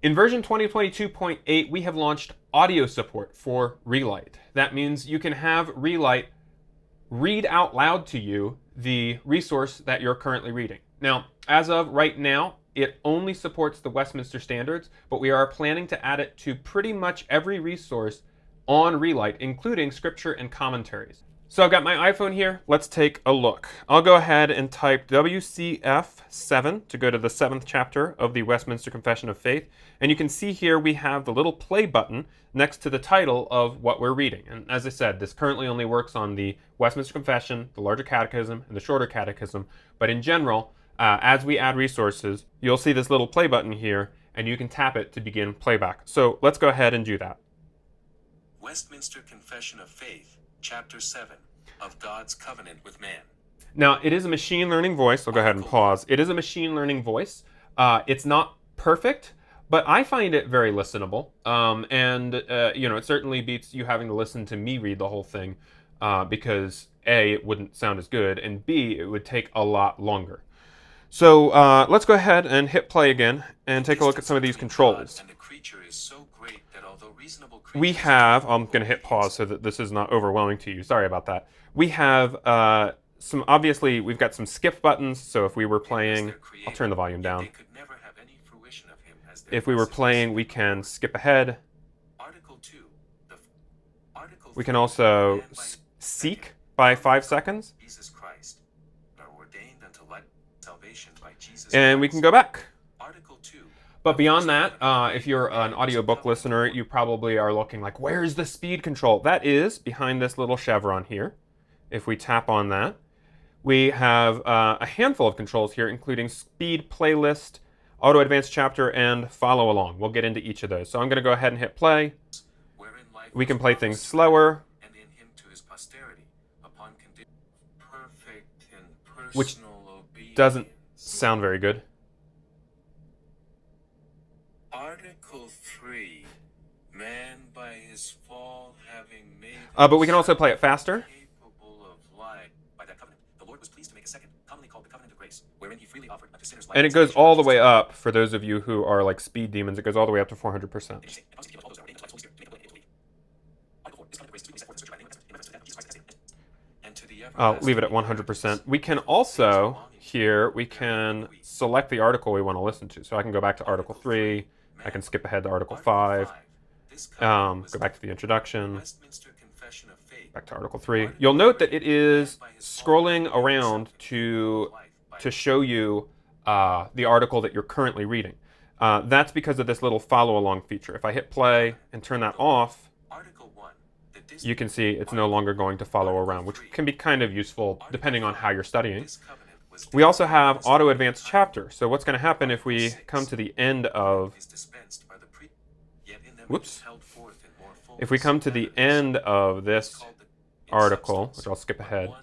In version 2022.8, we have launched audio support for Relight. That means you can have Relight read out loud to you the resource that you're currently reading. Now, as of right now, it only supports the Westminster Standards, but we are planning to add it to pretty much every resource on Relight, including scripture and commentaries. So I've got my iPhone here. Let's take a look. I'll go ahead and type WCF7 to go to the 7th chapter of the Westminster Confession of Faith. And you can see here we have the little play button next to the title of what we're reading. And as I said, this currently only works on the Westminster Confession, the Larger Catechism, and the Shorter Catechism. But in general, as we add resources, you'll see this little play button here, and you can tap it to begin playback. So let's go ahead and do that. Westminster Confession of Faith, Chapter 7, of God's Covenant with Man. Now, it is a machine learning voice. I'll go ahead and pause. It is a machine learning voice. It's not perfect, but I find it very listenable. It certainly beats you having to listen to me read the whole thing because A, it wouldn't sound as good, and B, it would take a lot longer. So let's go ahead and hit play again and take a look at some of these controls. We have, I'm going to hit pause so that this is not overwhelming to you. Sorry about that. We have obviously, we've got some skip buttons. So if we were playing, I'll turn the volume down. If we were playing, we can skip ahead. We can also seek by 5 seconds. And we can go back. But beyond that, if you're an audiobook listener, you probably are looking like, where's the speed control? That is behind this little chevron here. If we tap on that, we have a handful of controls here, including speed, playlist, auto advance chapter, and follow along. We'll get into each of those. So I'm going to go ahead and hit play. We can play things slower, which doesn't sound very good. Article 3, man by his fall having made but we can also play it faster. Capable of life by that covenant. The Lord was pleased to make a second, commonly called the covenant of grace, wherein he freely offered unto sinners life. And it goes all the way up, for those of you who are like speed demons, it goes all the way up to 400%. I'll leave it at 100%. We can also, here, we can select the article we want to listen to. So I can go back to Article 3, I can skip ahead to Article 5, go back to the introduction, back to Article 3. You'll note that it is scrolling around to show you the article that you're currently reading. That's because of this little follow-along feature. If I hit play and turn that off, you can see it's no longer going to follow around, which can be kind of useful depending on how you're studying. We also have auto advanced chapter. So what's going to happen if we come to the end of... Whoops. If we come to the end of this article, which I'll skip ahead,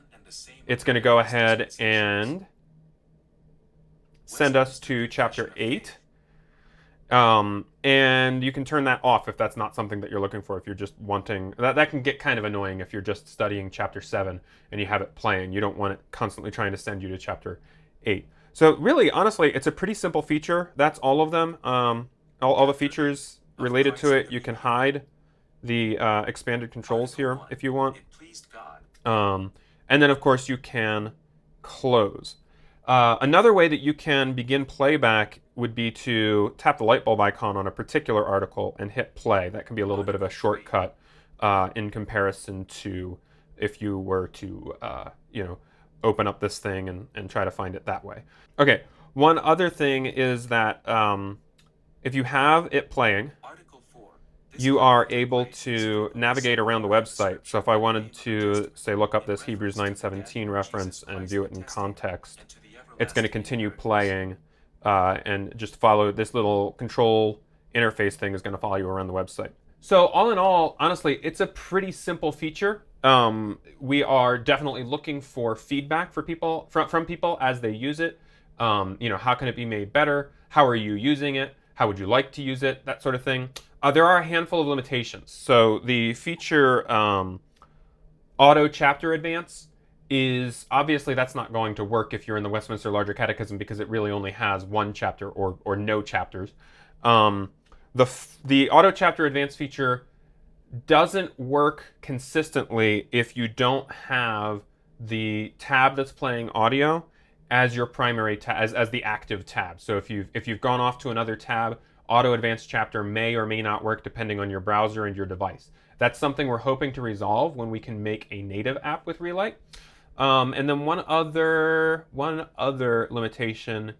it's going to go ahead and send us to chapter 8. And you can turn that off if that's not something that you're looking for. If you're just wanting, that can get kind of annoying if you're just studying chapter 7 and you have it playing. You don't want it constantly trying to send you to chapter 8. So really, honestly, it's a pretty simple feature. That's all of them. All the features related to it. You can hide the expanded controls here if you want. And then, of course, you can close. Another way that you can begin playback would be to tap the light bulb icon on a particular article and hit play. That can be a little bit of a shortcut in comparison to if you were to, open up this thing and try to find it that way. Okay, one other thing is that if you have it playing, you are able to navigate around the website. So if I wanted to, say, look up this Hebrews 9:17 reference and view it in context, it's going to continue playing and just follow this little control interface thing is going to follow you around the website. So all in all, honestly, it's a pretty simple feature. We are definitely looking for feedback for people from people as they use it. How can it be made better? How are you using it? How would you like to use it? That sort of thing. There are a handful of limitations. So the feature auto chapter advance is obviously that's not going to work if you're in the Westminster Larger Catechism because it really only has one chapter or no chapters. the auto chapter advanced feature doesn't work consistently if you don't have the tab that's playing audio as your primary tab, as the active tab. So if you've gone off to another tab, auto advanced chapter may or may not work depending on your browser and your device. That's something we're hoping to resolve when we can make a native app with Relight. And then one other limitation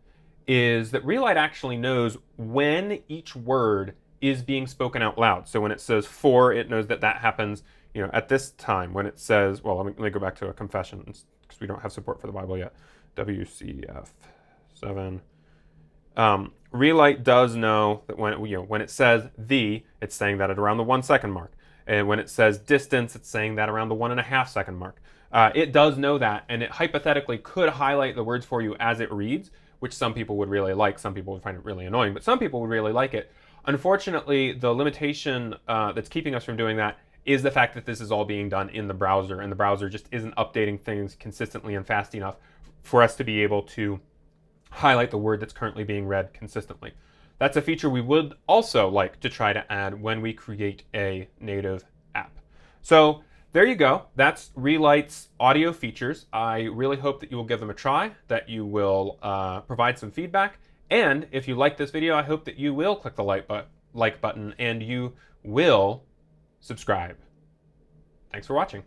is that Relight actually knows when each word is being spoken out loud. So when it says for, it knows that happens, at this time. When it says, well, let me go back to a confession because we don't have support for the Bible yet. WCF 7. Relight does know that when it says the, it's saying that at around the 1 second mark. And when it says distance, it's saying that around the 1.5 second mark. It does know that, and it hypothetically could highlight the words for you as it reads, which some people would really like. Some people would find it really annoying, but some people would really like it. Unfortunately, the limitation that's keeping us from doing that is the fact that this is all being done in the browser, and the browser just isn't updating things consistently and fast enough for us to be able to highlight the word that's currently being read consistently. That's a feature we would also like to try to add when we create a native app. So there you go. That's Relight's audio features. I really hope that you will give them a try, that you will provide some feedback. And if you like this video, I hope that you will click the like button and you will subscribe. Thanks for watching.